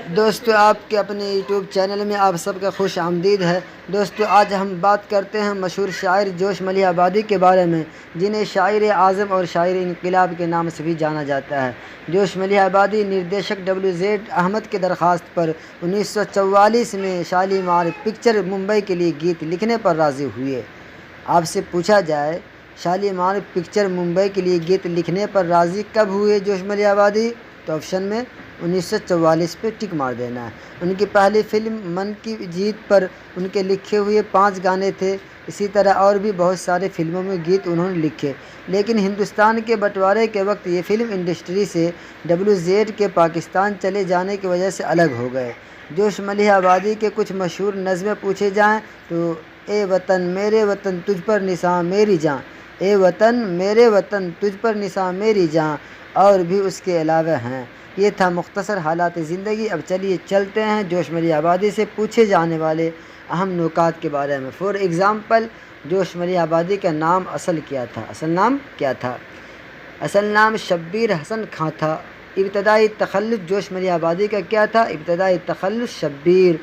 دوستو آپ کے اپنے یوٹیوب چینل میں آپ سب کا خوش آمدید ہے۔ دوستو آج ہم بات کرتے ہیں مشہور شاعر جوش ملیح آبادی کے بارے میں، جنہیں شاعر اعظم اور شاعر انقلاب کے نام سے بھی جانا جاتا ہے۔ جوش ملیح آبادی نردیشک WZ احمد کی درخواست پر 1944 میں شالیمار پکچر ممبئی کے لیے گیت لکھنے پر راضی ہوئے۔ آپ سے پوچھا جائے شالیمار پکچر ممبئی کے لیے گیت لکھنے پر راضی کب ہوئے جوش ملیح آبادی، تو آپشن میں 1944 پہ ٹک مار دینا ہے۔ ان کی پہلی فلم من کی جیت پر ان کے لکھے ہوئے 5 گانے تھے۔ اسی طرح اور بھی بہت سارے فلموں میں گیت انہوں نے لکھے، لیکن ہندوستان کے بٹوارے کے وقت یہ فلم انڈسٹری سے WZ کے پاکستان چلے جانے کی وجہ سے الگ ہو گئے۔ جوش ملیح آبادی کے کچھ مشہور نظمیں پوچھے جائیں تو اے وطن میرے وطن تجھ پر نثار میری جاں، اے وطن میرے وطن تجھ پر نثار میری جاں، اور بھی اس کے علاوہ ہیں۔ یہ تھا مختصر حالات زندگی۔ اب چلیے چلتے ہیں جوش ملیح آبادی سے پوچھے جانے والے اہم نکات کے بارے میں۔ فور ایگزامپل، جوش ملیح آبادی کا نام اصل کیا تھا؟ اصل نام کیا تھا؟ اصل نام شبیر حسن خاں تھا۔ ابتدائی تخلص جوش ملیح آبادی کا کیا تھا؟ ابتدائی تخلص شبیر۔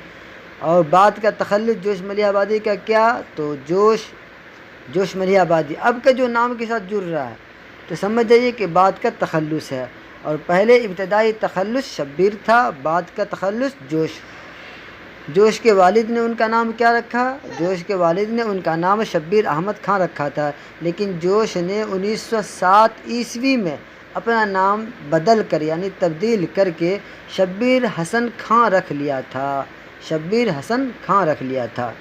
اور بعد کا تخلص جوش ملیح آبادی کا کیا؟ تو جوش ملیح آبادی اب کا جو نام کے ساتھ جڑ رہا ہے تو سمجھ جائیے کہ بعد کا تخلص ہے، اور پہلے ابتدائی تخلص شبیر تھا، بعد کا تخلص جوش۔ جوش کے والد نے ان کا نام کیا رکھا؟ جوش کے والد نے ان کا نام شبیر احمد خاں رکھا تھا، لیکن جوش نے 1907 عیسوی میں اپنا نام بدل کر یعنی تبدیل کر کے شبیر حسن خاں رکھ لیا تھا۔ شبیر حسن خاں رکھ لیا تھا۔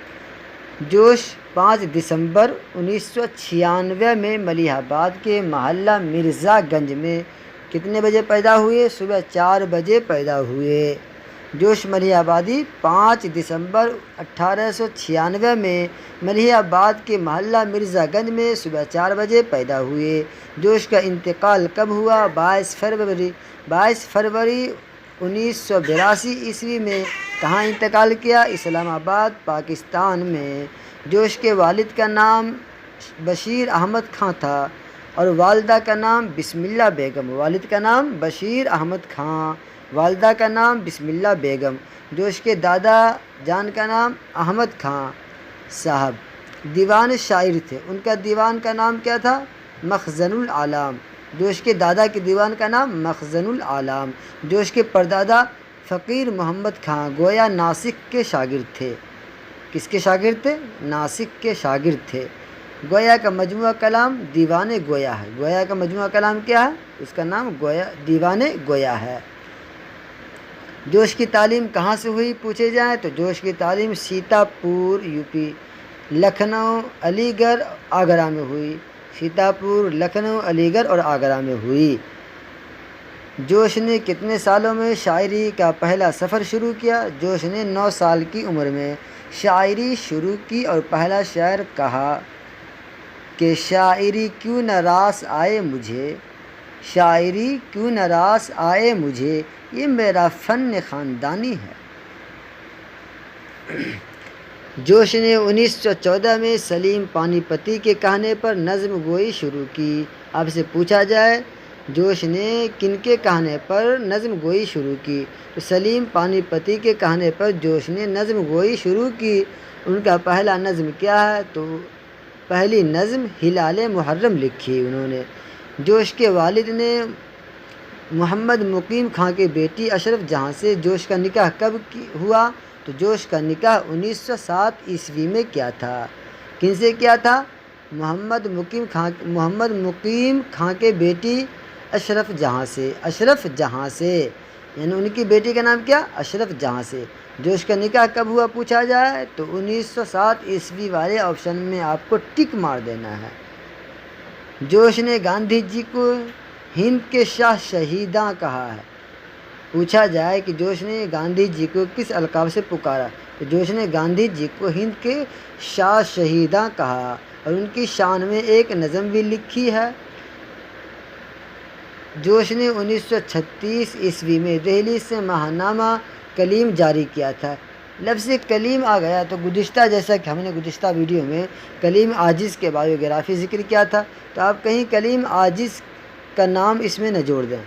جوش 5 دسمبر 1996 میں ملیح آباد کے محلہ مرزا گنج میں کتنے بجے پیدا ہوئے؟ صبح 4 بجے پیدا ہوئے۔ جوش ملیح آبادی 5 دسمبر 1896 میں ملیح آباد کے محلہ مرزا گنج میں صبح 4 بجے پیدا ہوئے۔ جوش کا انتقال کب ہوا؟ 22 فروری 1982 عیسوی میں۔ کہاں انتقال کیا؟ اسلام آباد، پاکستان میں۔ جوش کے والد کا نام بشیر احمد خاں تھا اور والدہ کا نام بسم اللہ بیگم۔ والد کا نام بشیر احمد خاں، والدہ کا نام بسم اللہ بیگم۔ جوش کے دادا جان کا نام احمد خاں صاحب دیوان شاعر تھے۔ ان کا دیوان کا نام کیا تھا؟ مخزن العالم۔ جوش کے دادا کے دیوان کا نام مخزن العالم۔ جوش کے پردادا فقیر محمد خاں گویا ناسک کے شاگرد تھے۔ کس کے شاگرد تھے؟ ناسک کے شاگرد تھے۔ گویا کا مجموعہ کلام دیوان گویا ہے۔ گویا کا مجموعہ کلام کیا ہے؟ اس کا نام دیوان گویا ہے۔ جوش کی تعلیم کہاں سے ہوئی پوچھے جائیں تو جوش کی تعلیم سیتا پور UP، لکھنؤ، علی گڑھ، آگرہ میں ہوئی۔ سیتا پور، لکھنؤ، علی گڑھ اور آگرہ میں ہوئی۔ جوش نے کتنے سالوں میں شاعری کا پہلا سفر شروع کیا؟ جوش نے 9 سال کی عمر میں شاعری شروع کی اور پہلا شعر کہا کہ شاعری کیوں نہ راس آئے مجھے، شاعری کیوں نہ راس آئے مجھے، یہ میرا فن خاندانی ہے۔ جوش نے 1914 میں سلیم پانی پتی کے کہنے پر نظم گوئی شروع کی۔ آپ سے پوچھا جائے جوش نے کن کے کہنے پر نظم گوئی شروع کی تو سلیم پانی پتی کے کہنے پر جوش نے نظم گوئی شروع کی۔ ان کا پہلا نظم کیا ہے؟ تو پہلی نظم ہلال محرم لکھی انہوں نے۔ جوش کے والد نے محمد مقیم خاں کی بیٹی اشرف جہاں سے۔ جوش کا نکاح کب ہوا؟ تو جوش کا نکاح 1907 عیسوی میں کیا تھا۔ کن سے کیا تھا؟ محمد مقیم خاں کے بیٹی اشرف جہاں سے۔ اشرف جہاں سے یعنی ان کی بیٹی کا نام کیا؟ اشرف جہاں سے۔ جوش کا نکاح کب ہوا پوچھا جائے تو 1907 عیسوی والے آپشن میں آپ کو ٹک مار دینا ہے۔ جوش نے گاندھی جی کو ہند کے شاہ شہیداں کہا ہے۔ پوچھا جائے کہ جوش نے گاندھی جی کو کس القاب سے پکارا تو جوش نے گاندھی جی کو ہند کے شاہ شہیداں کہا اور ان کی شان میں ایک نظم بھی لکھی ہے۔ جوش نے 1936 عیسوی میں دہلی سے ماہنامہ کلیم جاری کیا تھا۔ لفظ کلیم آ گیا تو جیسا کہ ہم نے گزشتہ ویڈیو میں کلیم عاجز کے بایوگرافی ذکر کیا تھا، تو آپ کہیں کلیم عاجز کا نام اس میں نہ جوڑ دیں،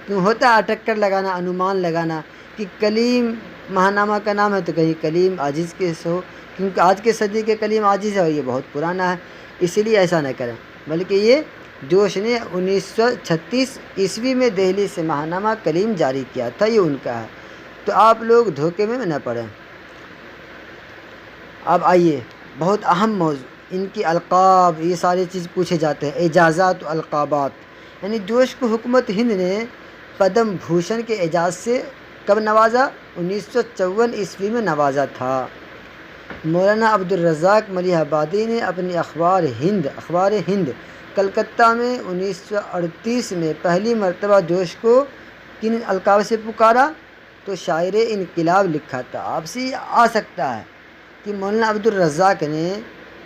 کیوں ہوتا ہے اٹکر لگانا، انومان لگانا کہ کلیم ماہنامہ کا نام ہے تو کہیں کلیم عاجز کے ہو، کیونکہ آج کے صدی کے کلیم عاجز ہے اور یہ بہت پرانا ہے، اسی لیے ایسا نہ کریں، بلکہ یہ جوش نے 1936 عیسوی میں دہلی سے ماہنامہ کلیم جاری کیا تھا، یہ ان کا ہے، تو آپ لوگ دھوکے میں نہ پڑیں۔ اب آئیے بہت اہم موضوع، ان کی القاب، یہ ساری چیز پوچھے جاتے ہیں، اعجازات و القابات، یعنی جوش کو حکومت ہند نے پدم بھوشن کے اعزاز سے کب نوازا؟ 1954 عیسوی میں نوازا تھا۔ مولانا عبدالرزاق ملیح آبادی نے اپنی اخبار ہند کلکتہ میں 1938 میں پہلی مرتبہ جوش کو کن القاب سے پکارا؟ تو شاعر انقلاب لکھا تھا۔ آپ سے یہ آ سکتا ہے کہ مولانا عبدالرزاق نے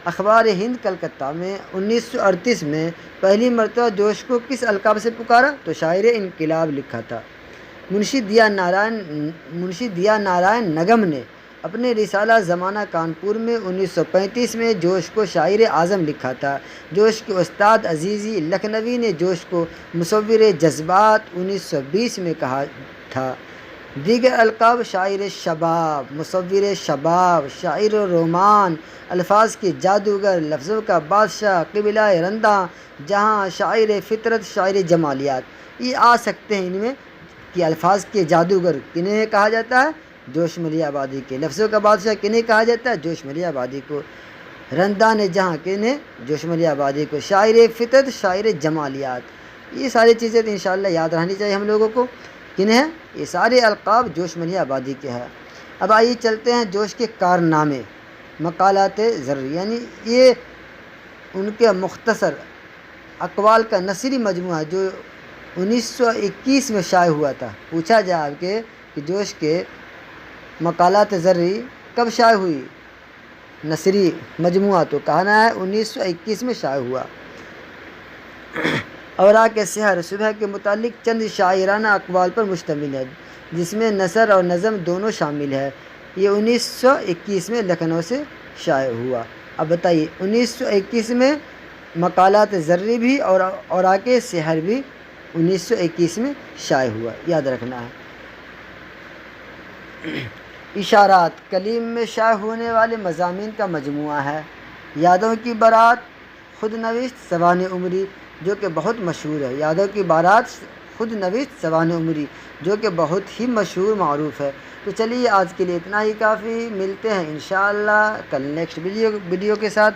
اخبار ہند کلکتہ میں 1938 میں پہلی مرتبہ جوش کو کس القاب سے پکارا؟ تو شاعر انقلاب لکھا تھا۔ منشی دیا نارائن نگم نے اپنے رسالہ زمانہ کانپور میں 1935 میں جوش کو شاعر اعظم لکھا تھا۔ جوش کے استاد عزیزی لکھنوی نے جوش کو مصور جذبات 1920 میں کہا تھا۔ دیگر القاب شاعر شباب، مصور شباب، شاعر رومان، الفاظ کے جادوگر، لفظوں کا بادشاہ، قبلہ رنداں جہاں، شاعر فطرت، شاعر جمالیات، یہ آ سکتے ہیں ان میں کہ الفاظ کے جادوگر کنہیں کہا جاتا ہے؟ جوش ملیح آبادی کے۔ لفظوں کا بادشاہ کنہیں کہا جاتا ہے؟ جوش ملیح آبادی کو۔ رندان جہاں کنہیں؟ جوش ملیح آبادی کو۔ شاعر فطرت، شاعر جمالیات، یہ ساری چیزیں تو انشاءاللہ یاد رہنی چاہیے ہم لوگوں کو، کنہیں؟ یہ سارے القاب جوش ملیح آبادی کے ہیں۔ اب آئیے چلتے ہیں جوش کے کارنامے، مقالات زرعی، یعنی یہ ان کے مختصر اقوال کا نثری مجموعہ جو 1921 میں شائع ہوا تھا۔ پوچھا جائے آپ کے کہ جوش کے مقالات زرعی کب شائع ہوئی؟ نثری مجموعہ تو کہنا ہے 1921 میں شائع ہوا۔ اوراق سحر صبح کے متعلق چند شاعرانہ اقوال پر مشتمل ہے، جس میں نثر اور نظم دونوں شامل ہے۔ یہ 1921 میں لکھنؤ سے شائع ہوا۔ اب بتائیے 1921 میں مقالات زرعی بھی اور اوراق سحر بھی 1921 میں شائع ہوا، یاد رکھنا ہے۔ اشارات کلیم میں شائع ہونے والے مضامین کا مجموعہ ہے۔ یادوں کی بارات، خود نوشت سوانح عمری، جو کہ بہت مشہور ہے۔ یادوں کی بارات، خود نوشت سوانح عمری، جو کہ بہت ہی مشہور معروف ہے۔ تو چلیے آج کے لیے اتنا ہی کافی، ملتے ہیں انشاءاللہ کل نیکسٹ ویڈیو کے ساتھ۔